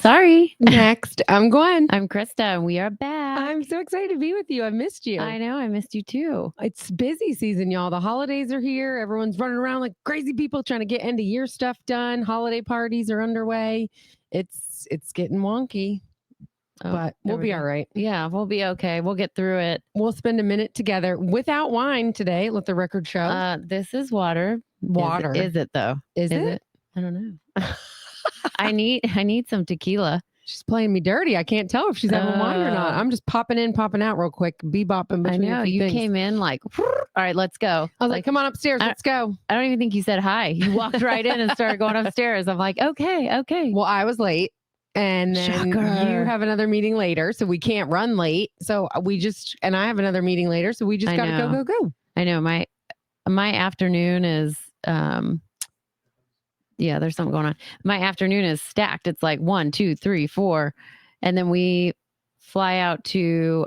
Sorry. Next, I'm Guenn. I'm Krista, and we are back. I'm so excited to be with you. I missed you. I know. I missed you too. It's busy season, y'all. The holidays are here. Everyone's running around like crazy people trying to get end of year stuff done. Holiday parties are underway. It's getting wonky, but we'll be all right. Yeah, we'll be okay. We'll get through it. We'll spend a minute together without wine today. Let the record show. This is water. Water. Is it though? Is it? I don't know. I need some tequila. She's playing me dirty. I can't tell if she's having wine or not. I'm just popping in, popping out real quick, bebopping between. I know you came in like, all right, let's go. I was like, come on upstairs, let's go. I don't even think you said hi. You walked right in and started going upstairs. I'm like, okay. Well, I was late, and then you have another meeting later, so we can't run late. So and I have another meeting later, so we just got to go. I know my afternoon is yeah, there's something going on. My afternoon is stacked. It's like 1, 2, 3, 4. And then we fly out to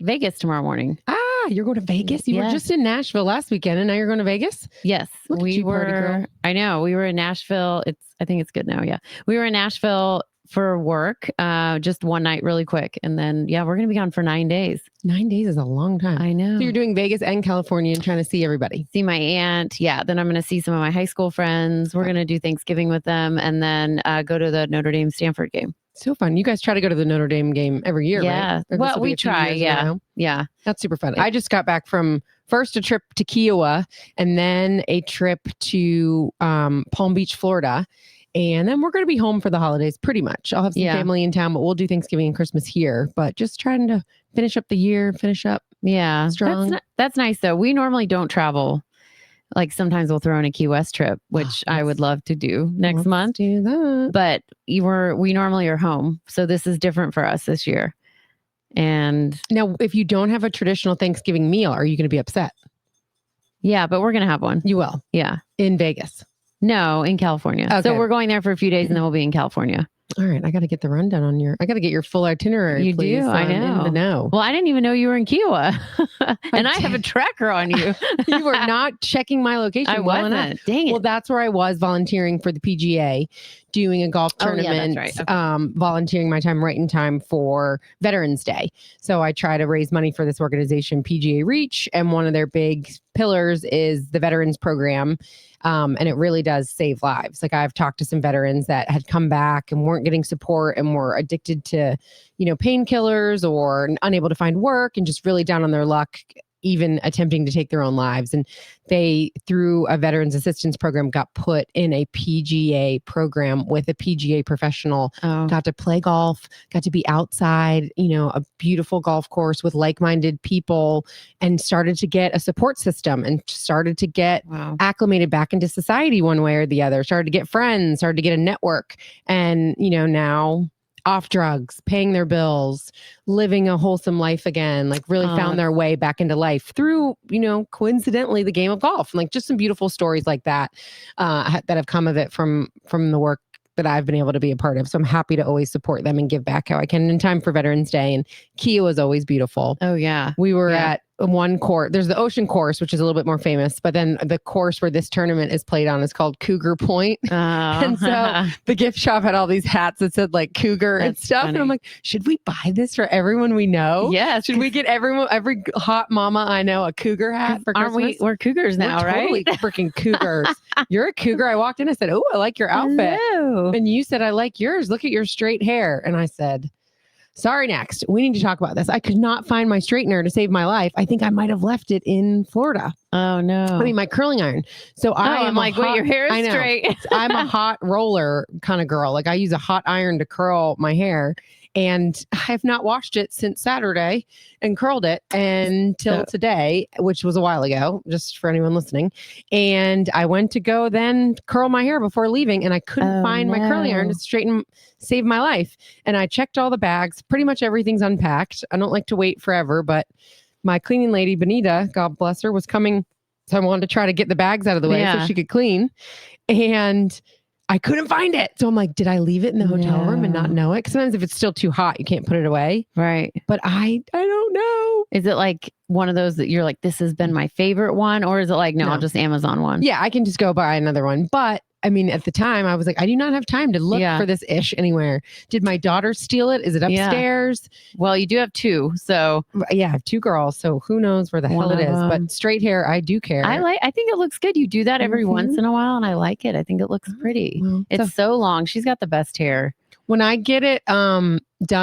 Vegas tomorrow morning. Ah, you're going to Vegas? You were just in Nashville last weekend and now you're going to Vegas? Yes. We were, party girl. I know. We were in Nashville. I think it's good now. Yeah. We were in Nashville for work, just one night really quick. And then, we're going to be gone for 9 days. 9 days is a long time. I know. So you're doing Vegas and California and trying to see everybody. See my aunt. Yeah. Then I'm going to see some of my high school friends. We're going to do Thanksgiving with them and then go to the Notre Dame Stanford game. So fun. You guys try to go to the Notre Dame game every year, right? Well, we try. Yeah. That's super fun. I just got back from first a trip to Kiowa and then a trip to Palm Beach, Florida. And then we're going to be home for the holidays pretty much. I'll have some family in town, but we'll do Thanksgiving and Christmas here. But just trying to finish up the year, strong. That's nice though. We normally don't travel. Like sometimes we'll throw in a Key West trip, which I would love to do next month. Do that. But we normally are home. So this is different for us this year. And now if you don't have a traditional Thanksgiving meal, are you going to be upset? Yeah, but we're going to have one. You will? Yeah. In Vegas? No, in California. Okay. So we're going there for a few days and then we'll be in California. All right. I got to get the rundown on I got to get your full itinerary. You please, do? I know. Well, I didn't even know you were in Kiowa. And I have a tracker on you. You were not checking my location. I wasn't. Dang it. Well, that's where I was volunteering for the PGA, doing a golf tournament, that's right. Okay. Volunteering my time right in time for Veterans Day. So I try to raise money for this organization, PGA Reach. And one of their big pillars is the Veterans Program. And it really does save lives. Like I've talked to some veterans that had come back and weren't getting support and were addicted to, painkillers or unable to find work and just really down on their luck, even attempting to take their own lives. And they, through a veterans assistance program, got put in a PGA program with a PGA professional, got to play golf, got to be outside, a beautiful golf course with like-minded people, and started to get a support system and started to get acclimated back into society one way or the other, started to get friends, started to get a network. And, now off drugs, paying their bills, living a wholesome life again, like really found their way back into life through, coincidentally, the game of golf. And like just some beautiful stories like that that have come of it from the work that I've been able to be a part of. So I'm happy to always support them and give back how I can in time for Veterans Day. And Kiowa is always beautiful. Oh, yeah. We were at one course. There's the ocean course, which is a little bit more famous, but then the course where this tournament is played on is called Cougar Point. Oh. And so the gift shop had all these hats that said like Cougar and stuff. Funny. And I'm like, should we buy this for everyone we know? Yeah. Should we get every hot mama I know a Cougar hat for Christmas? We're Cougars now, we're right? Totally freaking Cougars. You're a Cougar. I walked in, I said, oh, I like your outfit. Hello. And you said, I like yours. Look at your straight hair. And I said, sorry, next. We need to talk about this. I could not find my straightener to save my life. I think I might have left it in Florida. Oh, no. I mean, my curling iron. So I'm like, wait, your hair is straight. I'm a hot roller kind of girl. Like I use a hot iron to curl my hair. And I have not washed it since Saturday and curled it until today, which was a while ago, just for anyone listening. And I went to go then curl my hair before leaving, and I couldn't find my curling iron to save my life. And I checked all the bags. Pretty much everything's unpacked. I don't like to wait forever, but my cleaning lady, Benita, God bless her, was coming. So I wanted to try to get the bags out of the way so she could clean. And I couldn't find it. So I'm like, did I leave it in the hotel room and not know it? Because sometimes if it's still too hot, you can't put it away. Right. But I don't know. Is it like one of those that you're like, this has been my favorite one? Or is it like, no, I'll just Amazon one? Yeah, I can just go buy another one. But I mean, at the time, I was like, I do not have time to look for this ish anywhere. Did my daughter steal it? Is it upstairs? Well, you do have 2. So yeah, I have 2 girls. So who knows where the hell it is. But straight hair, I do care. I think it looks good. You do that every once in a while. And I like it. I think it looks pretty. It's so long. She's got the best hair. When I get it done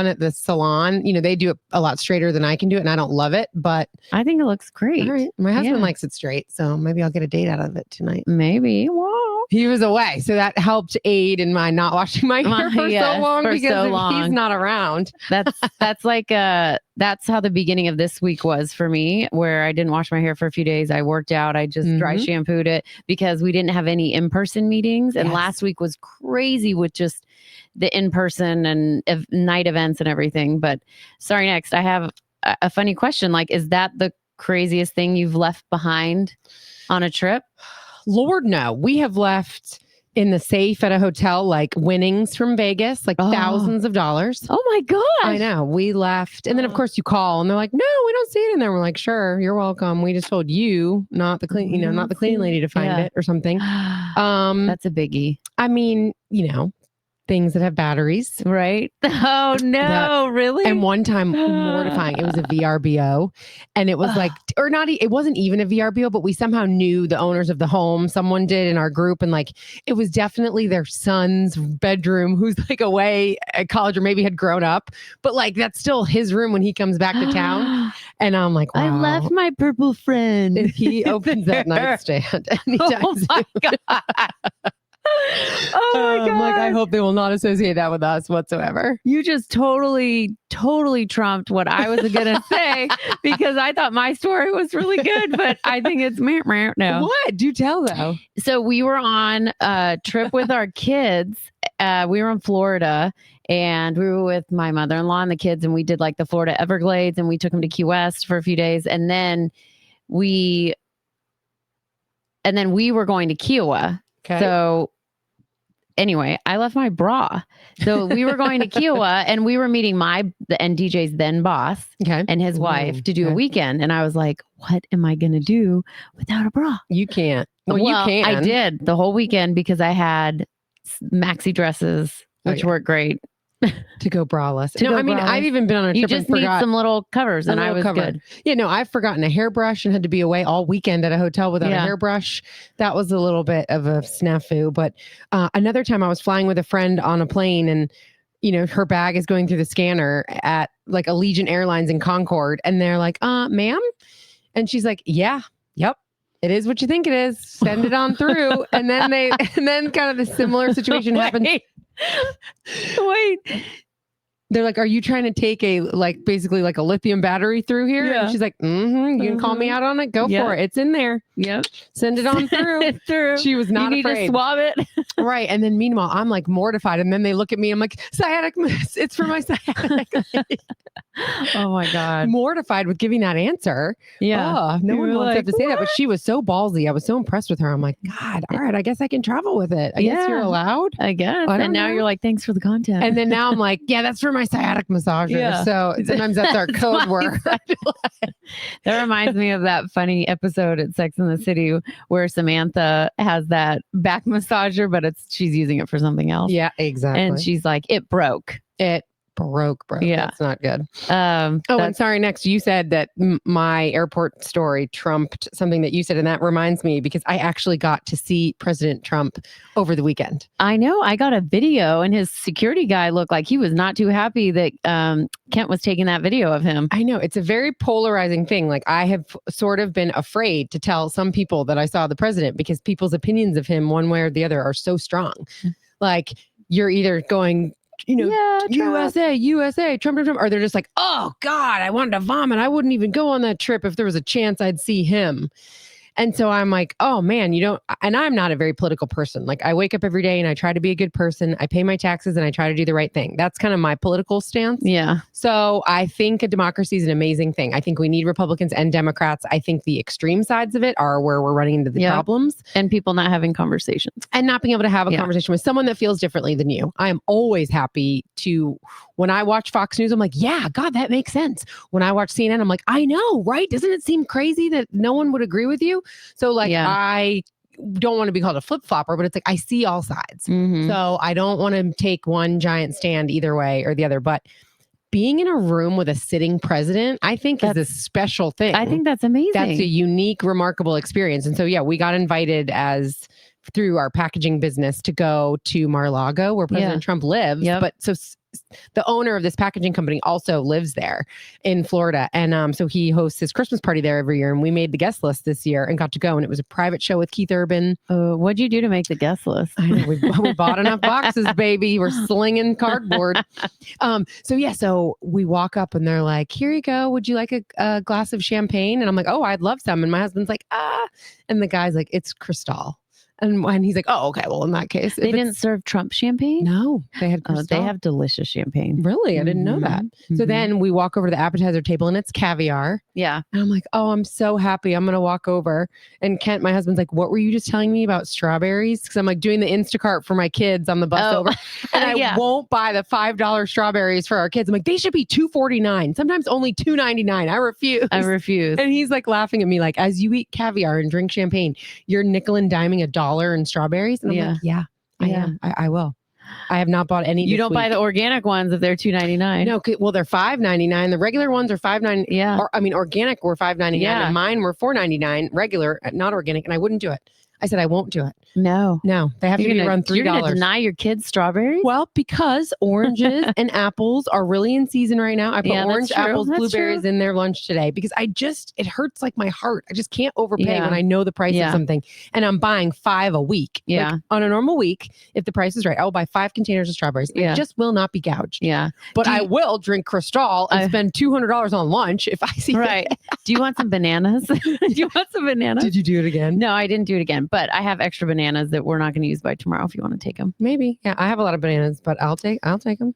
at the salon, they do it a lot straighter than I can do it, and I don't love it, but I think it looks great. All right. My husband likes it straight, so maybe I'll get a date out of it tonight. Maybe. Wow. He was away, so that helped aid in my not washing my hair for so long because if he's not around. That's like that's how the beginning of this week was for me, where I didn't wash my hair for a few days. I worked out. I just dry shampooed it because we didn't have any in-person meetings, and last week was crazy with just the in-person and night events and everything. But sorry, next I have a funny question. Like, is that the craziest thing you've left behind on a trip? Lord, no. We have left in the safe at a hotel, like winnings from Vegas, like thousands of dollars. Oh my gosh. I know. We left. And then of course you call and they're like, no, we don't see it in there. We're like, sure, you're welcome. We just told you, not the clean, not the cleaning lady to find it or something. That's a biggie. I mean, things that have batteries. Right. Oh no, really? And one time, mortifying, it was a VRBO and it was like, or not, it wasn't even a VRBO, but we somehow knew the owners of the home. Someone did in our group. And like, it was definitely their son's bedroom who's like away at college or maybe had grown up, but like, that's still his room when he comes back to town. And I'm like, wow. I left my purple friend. If he opens that nightstand anytime oh my God. Oh my God. Like, I hope they will not associate that with us whatsoever. You just totally trumped what I was going to say because I thought my story was really good, but I think it's no. What? Do tell though. So we were on a trip with our kids. We were in Florida and we were with my mother-in-law and the kids, and we did like the Florida Everglades, and we took them to Key West for a few days. And then we were going to Kiowa. Okay. So anyway, I left my bra. So we were going to Kiowa and we were meeting and DJ's then boss and his wife to do a weekend. And I was like, what am I going to do without a bra? You can't. Well, you can. I did the whole weekend because I had maxi dresses, which worked great. To go braless. I've even been on a trip. You just need some little covers, and I was good. Yeah, no, I've forgotten a hairbrush and had to be away all weekend at a hotel without a hairbrush. That was a little bit of a snafu. But another time I was flying with a friend on a plane, and her bag is going through the scanner at like Allegiant Airlines in Concord, and they're like, ma'am? And she's like, yeah, yep. It is what you think it is. Send it on through. And then kind of the similar situation happens. Wait. They're like, are you trying to take basically like a lithium battery through here? Yeah. And she's like, you can call me out on it. Go for it. It's in there. Yep. Send it on through. She was not afraid. You need to swab it. Right. And then meanwhile, I'm like mortified. And then they look at me. I'm like, sciatic. It's for my sciatic. Oh my God. Mortified with giving that answer. Yeah. Oh, no one wants to have to say that. But she was so ballsy. I was so impressed with her. I'm like, God, all right, I guess I can travel with it. I guess you're allowed. I guess. And now you're like, thanks for the content. And then now I'm like, yeah, that's for my sciatic massager. Yeah. So sometimes that's our code word. That reminds me of that funny episode at Sex and the City where Samantha has that back massager, but she's using it for something else. Yeah, exactly. And she's like, it broke. It broke. Yeah. That's not good. And sorry, next, you said that my airport story trumped something that you said, and that reminds me because I actually got to see President Trump over the weekend. I know. I got a video and his security guy looked like he was not too happy that Kent was taking that video of him. I know. It's a very polarizing thing. Like, I have sort of been afraid to tell some people that I saw the president because people's opinions of him one way or the other are so strong. Like, you're either going, USA, Trump, or they're just like, oh God, I wanted to vomit. I wouldn't even go on that trip if there was a chance I'd see him. And so I'm like, oh man, and I'm not a very political person. Like I wake up every day and I try to be a good person. I pay my taxes and I try to do the right thing. That's kind of my political stance. Yeah. So I think a democracy is an amazing thing. I think we need Republicans and Democrats. I think the extreme sides of it are where we're running into the problems. And people not having conversations. And not being able to have a conversation with someone that feels differently than you. I am always happy to, when I watch Fox News, I'm like, yeah, God, that makes sense. When I watch CNN, I'm like, I know, right? Doesn't it seem crazy that no one would agree with you? So like, I don't want to be called a flip-flopper, but it's like, I see all sides. Mm-hmm. So I don't want to take one giant stand either way or the other, but being in a room with a sitting president, I think is a special thing. I think that's amazing. That's a unique, remarkable experience. And so, we got invited through our packaging business to go to Mar-a-Lago where President Trump lives. Yep. But so the owner of this packaging company also lives there in Florida. And so he hosts his Christmas party there every year. And we made the guest list this year and got to go. And it was a private show with Keith Urban. What'd you do to make the guest list? I know, we bought enough boxes, baby. We're slinging cardboard. So we walk up and they're like, here you go. Would you like a glass of champagne? And I'm like, oh, I'd love some. And my husband's like, And the guy's like, it's Cristal. And he's like, oh, okay. Well, in that case, they didn't serve Trump champagne. No, they had Cristal. They have delicious champagne. Really? I didn't know that. Mm-hmm. So then we walk over to the appetizer table and it's caviar. Yeah. And I'm like, oh, I'm so happy. I'm going to walk over. And Kent, my husband's like, what were you just telling me about strawberries? Because I'm like doing the Instacart for my kids on the bus over. And I won't buy the $5 strawberries for our kids. I'm like, they should be $2.49. Sometimes only $2.99. I refuse. And he's like laughing at me like, as you eat caviar and drink champagne, you're nickel and diming $1 in strawberries. And I'm like, I am. I will. I have not bought any. You don't buy the organic ones if they're $2.99. No, well, they're $5.99. The regular ones are $5.99. Yeah. Organic were $5.99. Yeah. And mine were $4.99. Regular, not organic. And I wouldn't do it. I said I won't do it. No, they have to be around $3. You're going to deny your kids strawberries? Well, because oranges and apples are really in season right now. I put orange, apples, blueberries in their lunch today because it hurts like my heart. I just can't overpay when I know the price of something. And I'm buying 5 a week. Yeah. Like, on a normal week, if the price is right, I will buy 5 containers of strawberries. I just will not be gouged. Yeah. But I will drink Cristal and spend $200 on lunch if I see it. Do you want some bananas? Do you want some bananas? Did you do it again? No, I didn't do it again. But I have extra bananas that we're not going to use by tomorrow if you want to take them. Maybe. Yeah, I have a lot of bananas, but I'll take them.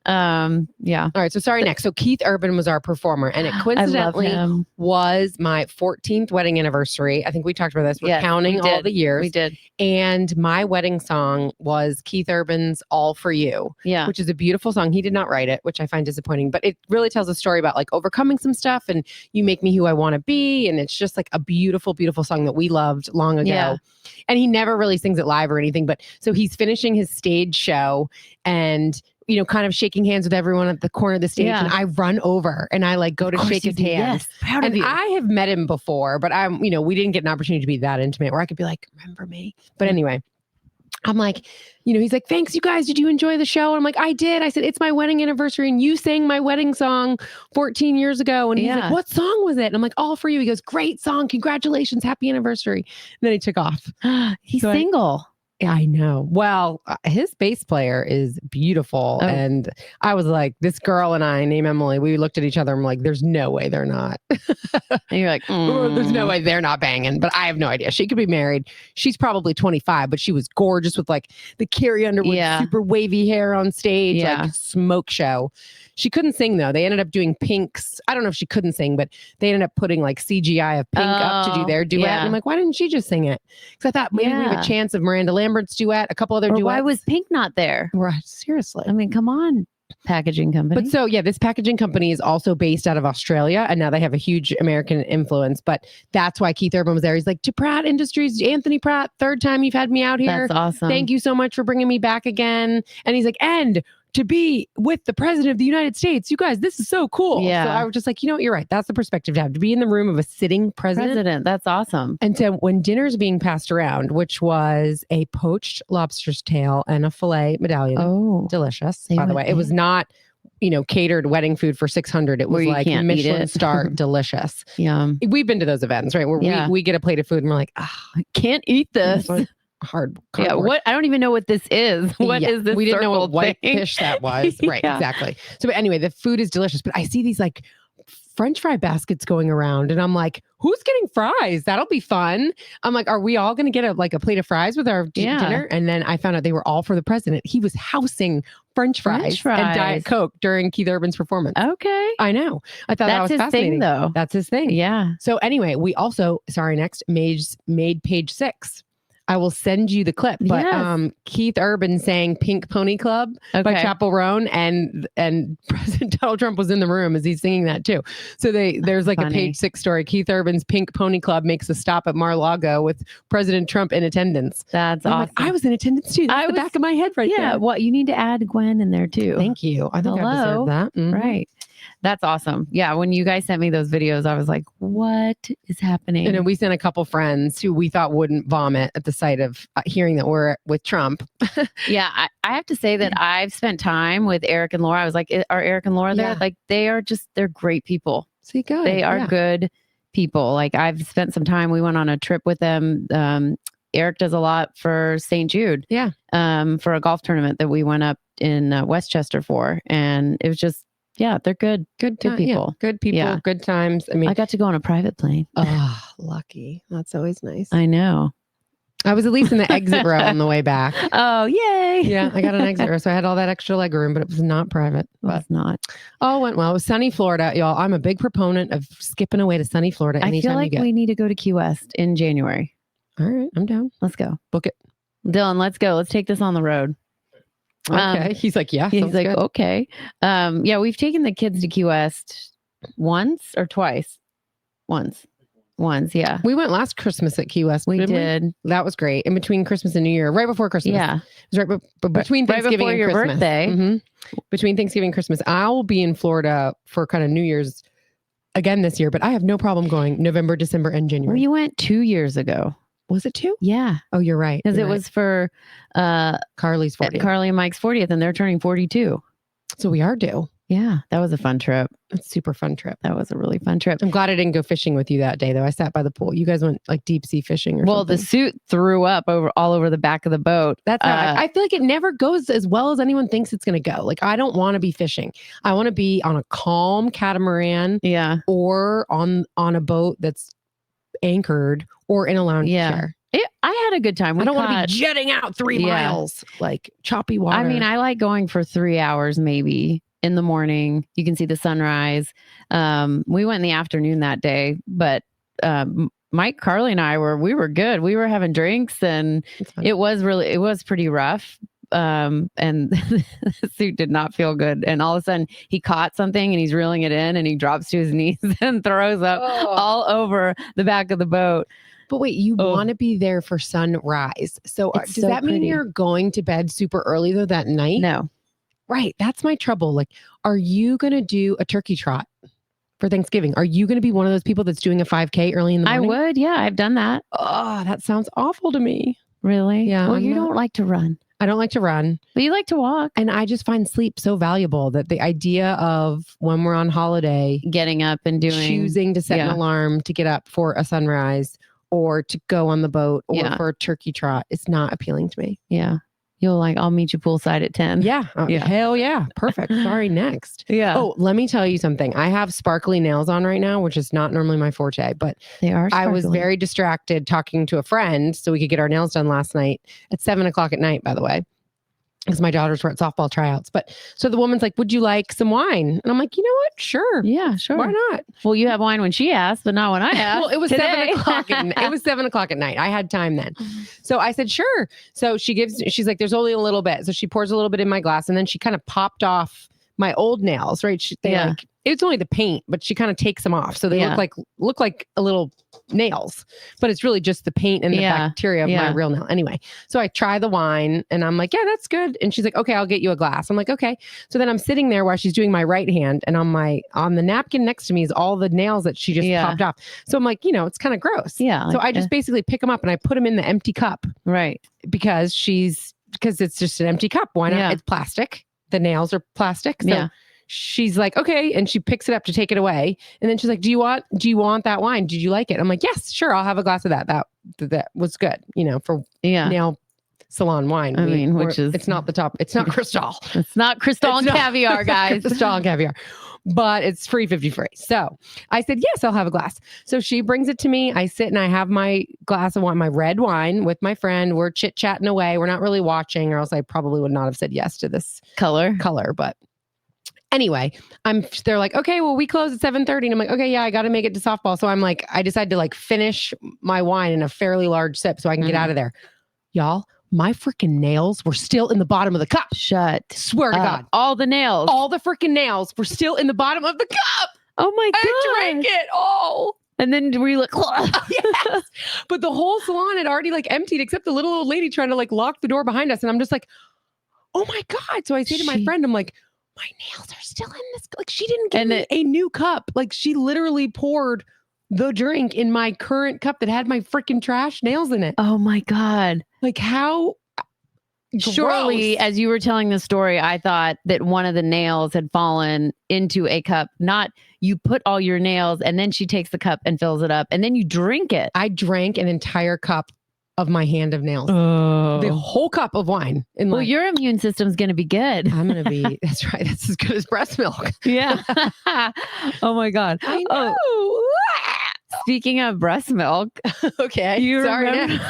Yeah. All right. So next. So Keith Urban was our performer, and it coincidentally was my 14th wedding anniversary. I think we talked about this. We're counting all the years. We did. And my wedding song was Keith Urban's All For You, which is a beautiful song. He did not write it, which I find disappointing, but it really tells a story about like overcoming some stuff and you make me who I want to be. And it's just like a beautiful, beautiful song that we loved long ago. Yeah. And he never really sings it live or anything, but so he's finishing his stage show and kind of shaking hands with everyone at the corner of the stage. And I run over and I like go to shake his hand. Yes, proud of you. I have met him before, but we didn't get an opportunity to be that intimate where I could be like, remember me? But anyway, I'm like, he's like, thanks, you guys. Did you enjoy the show? And I'm like, I did. I said, it's my wedding anniversary and you sang my wedding song 14 years ago. And he's like, what song was it? And I'm like, All For You. He goes, great song. Congratulations. Happy anniversary. And then he took off. He's single. I know. Well, his bass player is beautiful. Oh. And I was like, this girl and I, named Emily, we looked at each other and I'm like, there's no way they're not. And you're like, there's no way they're not banging. But I have no idea. She could be married. She's probably 25, but she was gorgeous with like the Carrie Underwood super wavy hair on stage, like smoke show. She couldn't sing though. They ended up doing Pink's. I don't know if she couldn't sing, but they ended up putting like CGI of Pink up to do their duet. And I'm like, why didn't she just sing it? Because I thought maybe we have a chance of Miranda Lambert's duet, a couple other duets. Why was Pink not there? Right, seriously. I mean, come on, packaging company. But so this packaging company is also based out of Australia, and now they have a huge American influence. But that's why Keith Urban was there. He's like, to Pratt Industries, Anthony Pratt, 3rd time you've had me out here. That's awesome. Thank you so much for bringing me back again. And he's like, and to be with the president of the United States. You guys, this is so cool. Yeah. So I was just like, you're right. That's the perspective to have, to be in the room of a sitting president. That's awesome. And so when dinner's being passed around, which was a poached lobster's tail and a filet medallion. Oh, delicious. By the way, it was not, catered wedding food for $600. It was like Michelin star delicious. Yeah. We've been to those events, right? Where we get a plate of food and we're like, I can't eat this. Hard. Yeah. What? I don't even know what this is. What is this? We didn't know what white thing? fish that was. Right. Exactly. So but anyway, the food is delicious, but I see these like French fry baskets going around. And I'm like, who's getting fries? That'll be fun. I'm like, are we all going to get a plate of fries with our dinner? And then I found out they were all for the president. He was housing French fries and Diet Coke during Keith Urban's performance. Okay. I know. I thought that was his fascinating. Thing, though. That's his thing. Yeah. So anyway, we also, next, made page 6. I will send you the clip, but Keith Urban sang Pink Pony Club by Chappell Roan, and President Donald Trump was in the room as he's singing that too. So there's like a page 6 story. Keith Urban's Pink Pony Club makes a stop at Mar-a-Lago with President Trump in attendance. That's awesome. Like, I was in attendance too. That's the back of my head right there. Yeah, well, you need to add Guenn in there too. Thank you. I think I deserve that. Mm-hmm. Right. That's awesome. Yeah. When you guys sent me those videos, I was like, what is happening? And then we sent a couple friends who we thought wouldn't vomit at the sight of hearing that we're with Trump. Yeah. I have to say that I've spent time with Eric and Laura. I was like, are Eric and Laura there? Yeah. Like, they're great people. See, good. They are good people. Like, I've spent some time. We went on a trip with them. Eric does a lot for St. Jude. Yeah. For a golf tournament that we went up in Westchester for. And it was just, yeah, they're good. Good people. Yeah. Good people, good times. I mean, I got to go on a private plane. Oh, lucky. That's always nice. I know. I was at least in the exit row on the way back. Oh, yay. Yeah, I got an exit row. So I had all that extra leg room, but it was not private. It was not. All went well. It was sunny Florida, y'all. I'm a big proponent of skipping away to sunny Florida anytime I feel like we need to go to Key West in January. All right, I'm down. Let's go. Book it. Dylan, let's go. Let's take this on the road. Okay. He's like, yeah. He's like, good. Okay. Yeah, we've taken the kids to Key West once or twice. Once, yeah. We went last Christmas at Key West. We did. That was great. In between Christmas and New Year, right before Christmas. Yeah. It was right between Thanksgiving and your Christmas. birthday. Mm-hmm. Between Thanksgiving and Christmas. I'll be in Florida for kind of New Year's again this year, but I have no problem going November, December, and January. We went 2 years ago. Was it 2? Yeah. Oh, you're right. Because it was for Carly's 40th. Carly and Mike's 40th, and they're turning 42. So we are due. Yeah. That was a fun trip. That's a super fun trip. That was a really fun trip. I'm glad I didn't go fishing with you that day, though. I sat by the pool. You guys went like deep sea fishing or something. The suit threw up all over the back of the boat. That's how I feel like it never goes as well as anyone thinks it's going to go. Like, I don't want to be fishing. I want to be on a calm catamaran. Yeah. Or on a boat that's anchored or in a lounge chair. I had a good time. I don't want to be jetting out 3 miles, like choppy water. I mean, I like going for 3 hours maybe in the morning. You can see the sunrise. We went in the afternoon that day, but Mike, Carly, and I we were good. We were having drinks, and it was pretty rough. And the suit did not feel good. And all of a sudden he caught something and he's reeling it in, and he drops to his knees and throws up all over the back of the boat. But wait, you want to be there for sunrise. So does that mean you're going to bed super early though that night? No. Right. That's my trouble. Like, are you going to do a turkey trot for Thanksgiving? Are you going to be one of those people that's doing a 5K early in the morning? I would. Yeah, I've done that. Oh, that sounds awful to me. Really? Yeah. Well, you don't like to run. I don't like to run. But you like to walk. And I just find sleep so valuable that the idea of when we're on holiday, getting up and choosing to set an alarm to get up for a sunrise or to go on the boat or for a turkey trot, it's not appealing to me. Yeah. I'll meet you poolside at 10. Yeah. Hell yeah. Perfect. Sorry, next. Yeah. Oh, let me tell you something. I have sparkly nails on right now, which is not normally my forte, but they are sparkly. I was very distracted talking to a friend so we could get our nails done last night at 7:00 at night, by the way, because my daughters were at softball tryouts. But so the woman's like, would you like some wine? And I'm like, you know what? Sure. Yeah, sure. Why not? Well, you have wine when she asked, but not when I asked. Well, it was today. 7:00. It was 7:00 at night. I had time then. So I said, sure. So she's like, there's only a little bit. So she pours a little bit in my glass, and then she kind of popped off my old nails, right? It's only the paint, but she kind of takes them off. So they look like a little nails, but it's really just the paint and the bacteria of my real nail. Anyway, so I try the wine and I'm like, yeah, that's good. And she's like, okay, I'll get you a glass. I'm like, okay. So then I'm sitting there while she's doing my right hand, and on the napkin next to me is all the nails that she just popped off. So I'm like, it's kind of gross. Yeah. So I just basically pick them up and I put them in the empty cup. Right. Because it's just an empty cup. Why not? Yeah. It's plastic. The nails are plastic. So she's like, okay. And she picks it up to take it away. And then she's like, do you want that wine? Did you like it? I'm like, yes, sure. I'll have a glass of that. That was good, for nail salon wine. Which is, it's not the top. It's not Cristal. It's not Cristal and caviar, guys. Cristal and caviar. but it's free 50 free. So I said, yes, I'll have a glass. So she brings it to me. I sit and I have my glass of wine, my red wine with my friend. We're chit-chatting away. We're not really watching, or else I probably would not have said yes to this color. But anyway, they're like, okay, well, we close at 7:30. And I'm like, okay, yeah, I got to make it to softball. So I'm like, I decided to like finish my wine in a fairly large sip so I can get out of there. Y'all, my freaking nails were still in the bottom of the cup. Swear to God. All the nails. All the freaking nails were still in the bottom of the cup. Oh my God. I drank it all. And then we look. Yes. But the whole salon had already like emptied except the little old lady trying to like lock the door behind us. And I'm just like, oh my God. So I say to my friend, I'm like, my nails are still in this. Like she didn't give me a new cup. Like she literally poured the drink in my current cup that had my freaking trash nails in it. Oh my God. Like how? Surely, gross. as you were telling the story, I thought that one of the nails had fallen into a cup. Not you put all your nails and then she takes the cup and fills it up and then you drink it. I drank an entire cup of my hand of nails. Oh. The whole cup of wine. Well, your immune system's going to be good. I'm going to be, that's right. That's as good as breast milk. Yeah. Oh my God. I know. Oh. Speaking of breast milk. Okay. Do you Sorry. remember,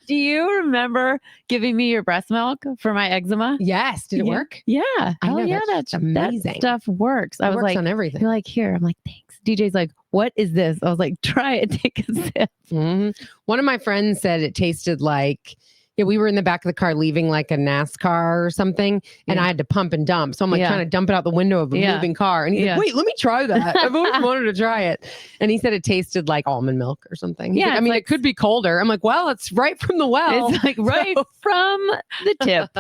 do you remember giving me your breast milk for my eczema? Yes. Did it work? Yeah. I know, yeah. that's amazing. That stuff works. I was works like, on everything. You're like, here. I'm like, thanks. DJ's like, what is this? I was like, try it. Take a sip. Mm-hmm. One of my friends said it tasted like, we were in the back of the car leaving like a NASCAR or something, and I had to pump and dump. So I'm like trying to dump it out the window of a moving car. And he's like, wait, let me try that. I've always wanted to try it. And he said it tasted like almond milk or something. He's like, I mean, it could be colder. I'm like, well, it's right from the well. It's like right from the tip.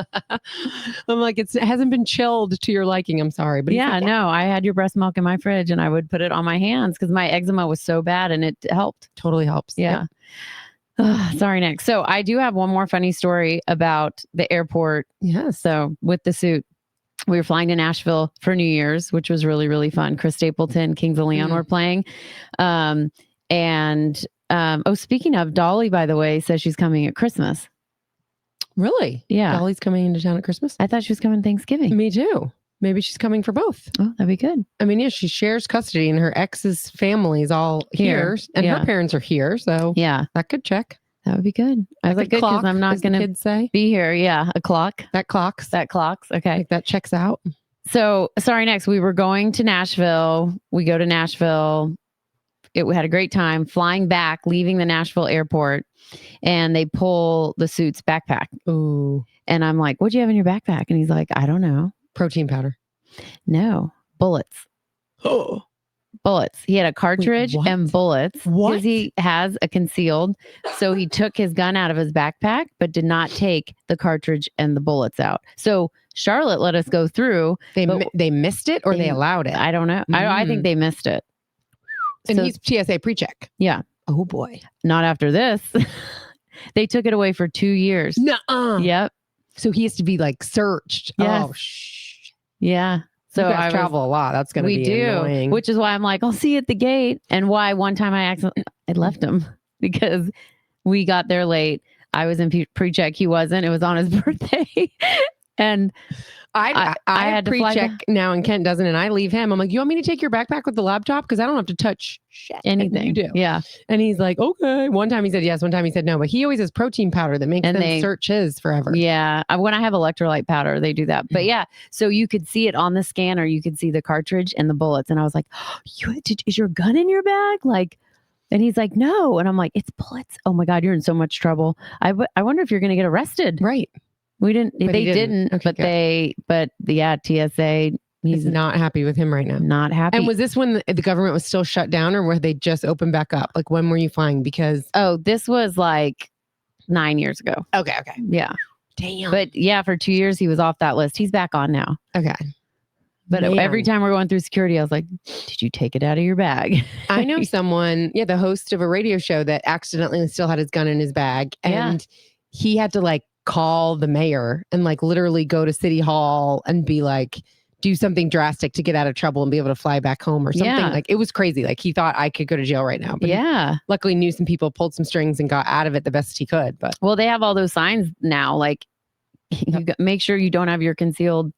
I'm like, it hasn't been chilled to your liking. I'm sorry. But yeah, no, I had your breast milk in my fridge and I would put it on my hands because my eczema was so bad and it helped. Totally helps. Yeah. Sorry, Nick. So I do have one more funny story about the airport. Yeah. So with the suit, we were flying to Nashville for New Year's, which was really, really fun. Chris Stapleton, Kings of Leon were playing. Speaking of, Dolly, by the way, says she's coming at Christmas. Really? Yeah. Dolly's coming into town at Christmas? I thought she was coming Thanksgiving. Me too. Maybe she's coming for both. Oh, that'd be good. I mean, yeah, she shares custody and her ex's family is all here and her parents are here. So yeah, that could check. That would be good. I was like, good, because I'm not going to be here. Yeah, a clock. That clocks. Okay. Like that checks out. So, sorry, next, we were going to Nashville. We go to Nashville. We had a great time flying back, leaving the Nashville airport, and they pull the suit's backpack. Ooh. And I'm like, what'd you have in your backpack? And he's like, I don't know. Protein powder. No, bullets. Oh. Bullets. He had a cartridge and bullets. What? Because he has a concealed. So he took his gun out of his backpack, but did not take the cartridge and the bullets out. So Charlotte let us go through. They missed it or they allowed it? I don't know. I think they missed it. And he's TSA pre-check. Yeah. Oh boy. Not after this. They took it away for 2 years. Nuh-uh. Yep. So he has to be like searched. Yes. Oh, yeah. So I travel a lot. That's going to be annoying. Which is why I'm like, I'll see you at the gate. And why one time I left him because we got there late. I was in pre-check. He wasn't. It was on his birthday. And I had to pre-check now, and Kent doesn't. And I leave him. I'm like, you want me to take your backpack with the laptop? Because I don't have to touch anything. You do. Yeah. And he's like, okay. One time he said yes. One time he said no. But he always has protein powder that makes them search his forever. Yeah. When I have electrolyte powder, they do that. But yeah. So you could see it on the scanner. You could see the cartridge and the bullets. And I was like, is your gun in your bag? Like, and he's like, no. And I'm like, it's bullets. Oh my God, you're in so much trouble. I wonder if you're going to get arrested. Right. We didn't. But they didn't. Okay, but TSA. He's not happy with him right now. Not happy. And was this when the government was still shut down, or were they just opened back up? Like, when were you flying? Because this was like 9 years ago. Okay. Yeah. Damn. But yeah, for 2 years he was off that list. He's back on now. Okay. But every time we're going through security, I was like, did you take it out of your bag? I know someone, the host of a radio show that accidentally still had his gun in his bag, and he had to like call the mayor and like literally go to City Hall and be like, do something drastic to get out of trouble and be able to fly back home or something. Yeah. Like, it was crazy. Like, he thought I could go to jail right now. But he luckily knew some people, pulled some strings and got out of it the best he could. But well, they have all those signs now. Like, you make sure you don't have your concealed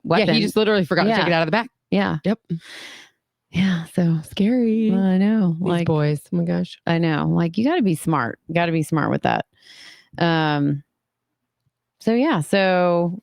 weapon. Yeah, he just literally forgot to take it out of the back. Yeah. Yep. Yeah. So Scary. I know. These Like boys. Oh my gosh. I know. Like you got to be smart. Got to be smart with that. So yeah. So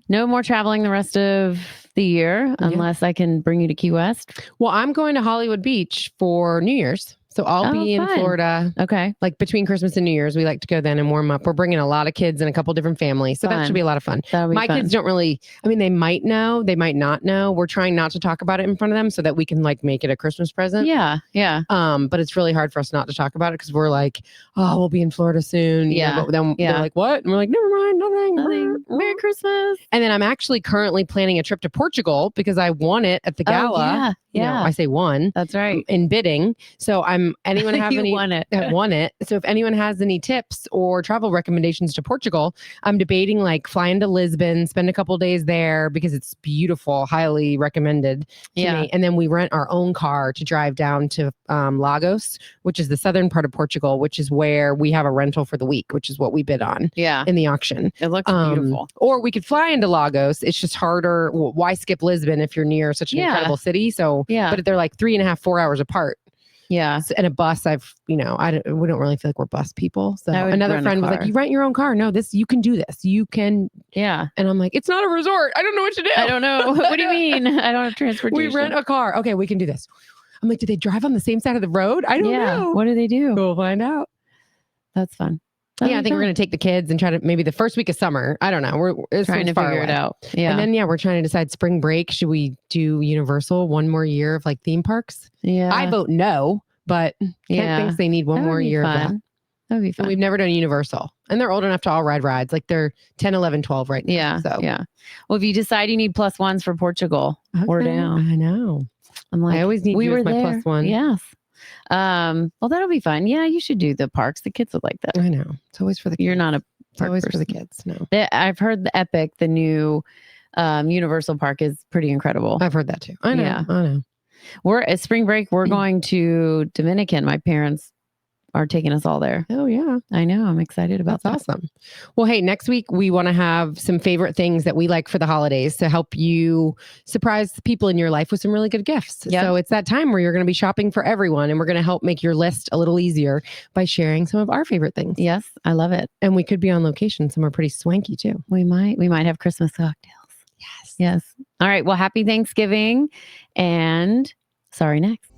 no more traveling the rest of the year unless I can bring you to Key West. Well, I'm going to Hollywood Beach for New Year's. So I'll be in Florida. Okay. Like between Christmas and New Year's, we like to go then and warm up. We're bringing a lot of kids and a couple different families. So that should be a lot of fun. My kids don't really, I mean, they might know, they might not know. We're trying not to talk about it in front of them so that we can like make it a Christmas present. Yeah. Yeah. But it's really hard for us not to talk about it because we're like, oh, we'll be in Florida soon. Yeah. But then they're like, what? And we're like, never mind, nothing. Merry Christmas. And then I'm actually currently planning a trip to Portugal because I won it at the gala. Yeah. I say won. That's right. In bidding. So anyone have any? Won it. I won it. So if anyone has any tips or travel recommendations to Portugal, I'm debating like flying to Lisbon, spend a couple days there because it's beautiful, highly recommended to me. And then we rent our own car to drive down to Lagos, which is the southern part of Portugal, which is where we have a rental for the week, which is what we bid on in the auction. It looks beautiful. Or we could fly into Lagos. It's just harder. Why skip Lisbon if you're near such an incredible city? So, but they're like 3.5, 4 hours apart. Yeah. So, and a bus, we don't really feel like we're bus people. So another friend was like, you rent your own car. No, you can do this. You can. Yeah. And I'm like, it's not a resort. I don't know what to do. I don't know. What do you mean? I don't have transportation. We rent a car. Okay, we can do this. I'm like, do they drive on the same side of the road? I don't know. What do they do? We'll find out. That's fun. I think we're going to take the kids and try to maybe the first week of summer. I don't know. We're trying to figure it out. Yeah. And then, we're trying to decide spring break. Should we do Universal one more year of like theme parks? Yeah. I vote no, but Kent thinks they need one more year of that. That'd be fun. And we've never done Universal. And they're old enough to all ride rides. Like they're 10, 11, 12 right now. Yeah. So. Yeah. Well, if you decide you need +1s for Portugal, we're down. I know. I'm like, I always need we you were as my there. +1. Yes. Well, that'll be fun. Yeah, you should do the parks. The kids would like that. I know. It's always for the kids. You're not a It's always for the kids. No. I've heard the Epic, the new Universal Park is pretty incredible. I've heard that too. I know. Yeah. I know. We're at spring break. We're going to Dominican. My parents are taking us all there. Oh yeah. I know. I'm excited about that. That's awesome. Well, hey, next week we want to have some favorite things that we like for the holidays to help you surprise people in your life with some really good gifts. Yep. So it's that time where you're going to be shopping for everyone and we're going to help make your list a little easier by sharing some of our favorite things. Yes, I love it. And we could be on location somewhere pretty swanky too. We might have Christmas cocktails. Yes. All right. Well, happy Thanksgiving and sorry next.